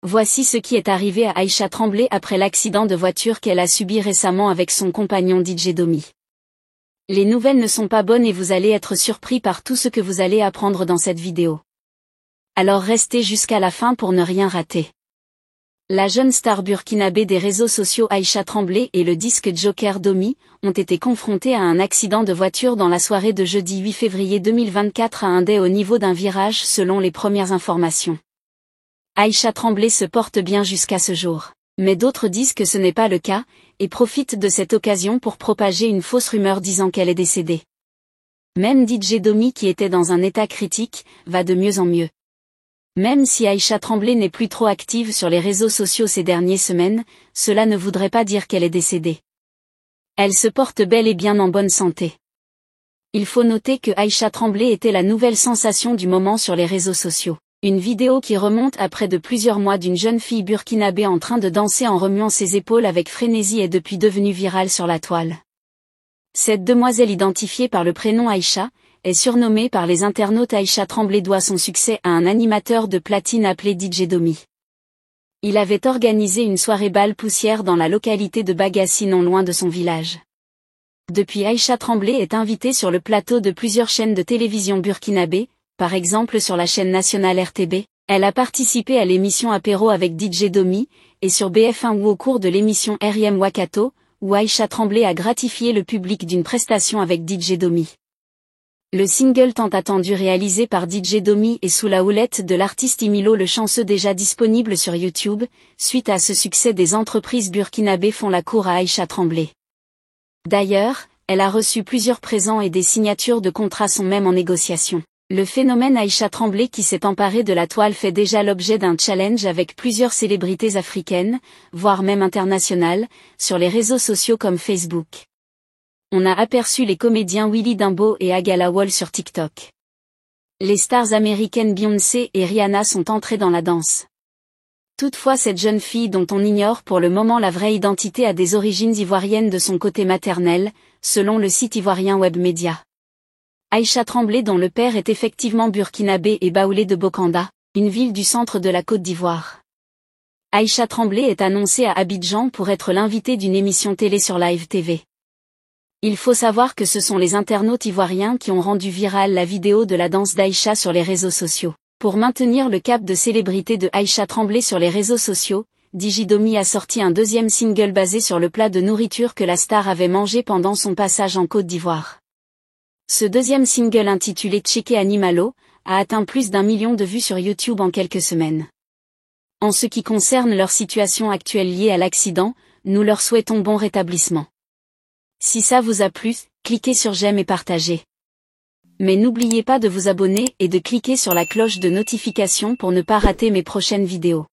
Voici ce qui est arrivé à Aïcha Tremblay après l'accident de voiture qu'elle a subi récemment avec son compagnon DJ Domi. Les nouvelles ne sont pas bonnes et vous allez être surpris par tout ce que vous allez apprendre dans cette vidéo. Alors restez jusqu'à la fin pour ne rien rater. La jeune star burkinabé des réseaux sociaux Aïcha Tremblay et le disque joker Domi ont été confrontés à un accident de voiture dans la soirée de jeudi 8 février 2024 à Indé au niveau d'un virage selon les premières informations. Aïcha Tremblay se porte bien jusqu'à ce jour, mais d'autres disent que ce n'est pas le cas, et profitent de cette occasion pour propager une fausse rumeur disant qu'elle est décédée. Même DJ Domi qui était dans un état critique, va de mieux en mieux. Même si Aïcha Tremblay n'est plus trop active sur les réseaux sociaux ces dernières semaines, cela ne voudrait pas dire qu'elle est décédée. Elle se porte bel et bien en bonne santé. Il faut noter que Aïcha Tremblay était la nouvelle sensation du moment sur les réseaux sociaux. Une vidéo qui remonte à près de plusieurs mois d'une jeune fille burkinabé en train de danser en remuant ses épaules avec frénésie est depuis devenue virale sur la toile. Cette demoiselle identifiée par le prénom Aïcha, est surnommée par les internautes Aïcha Tremblay doit son succès à un animateur de platine appelé DJ Domi. Il avait organisé une soirée bal poussière dans la localité de Bagassi non loin de son village. Depuis Aïcha Tremblay est invitée sur le plateau de plusieurs chaînes de télévision burkinabé, par exemple sur la chaîne nationale RTB, elle a participé à l'émission Apéro avec DJ Domi, et sur BF1 ou au cours de l'émission R.I.M. Wakato, où Aïcha Tremblay a gratifié le public d'une prestation avec DJ Domi. Le single tant attendu réalisé par DJ Domi est sous la houlette de l'artiste Imilo le Chanceux déjà disponible sur YouTube. Suite à ce succès, des entreprises burkinabées font la cour à Aïcha Tremblay. D'ailleurs, elle a reçu plusieurs présents et des signatures de contrats sont même en négociation. Le phénomène Aïcha Tremblay qui s'est emparé de la toile fait déjà l'objet d'un challenge avec plusieurs célébrités africaines, voire même internationales, sur les réseaux sociaux comme Facebook. On a aperçu les comédiens Willy Dimbo et Agala Wall sur TikTok. Les stars américaines Beyoncé et Rihanna sont entrées dans la danse. Toutefois, cette jeune fille dont on ignore pour le moment la vraie identité a des origines ivoiriennes de son côté maternel, selon le site ivoirien Webmedia. Aïcha Tremblay dont le père est effectivement burkinabé et Baoulé de Bokanda, une ville du centre de la Côte d'Ivoire. Aïcha Tremblay est annoncée à Abidjan pour être l'invitée d'une émission télé sur Live TV. Il faut savoir que ce sont les internautes ivoiriens qui ont rendu virale la vidéo de la danse d'Aïcha sur les réseaux sociaux. Pour maintenir le cap de célébrité de Aïcha Tremblay sur les réseaux sociaux, DJ Domi a sorti un deuxième single basé sur le plat de nourriture que la star avait mangé pendant son passage en Côte d'Ivoire. Ce deuxième single intitulé Checké Animalo, a atteint plus d'1 million de vues sur YouTube en quelques semaines. En ce qui concerne leur situation actuelle liée à l'accident, nous leur souhaitons bon rétablissement. Si ça vous a plu, cliquez sur j'aime et partagez. Mais n'oubliez pas de vous abonner et de cliquer sur la cloche de notification pour ne pas rater mes prochaines vidéos.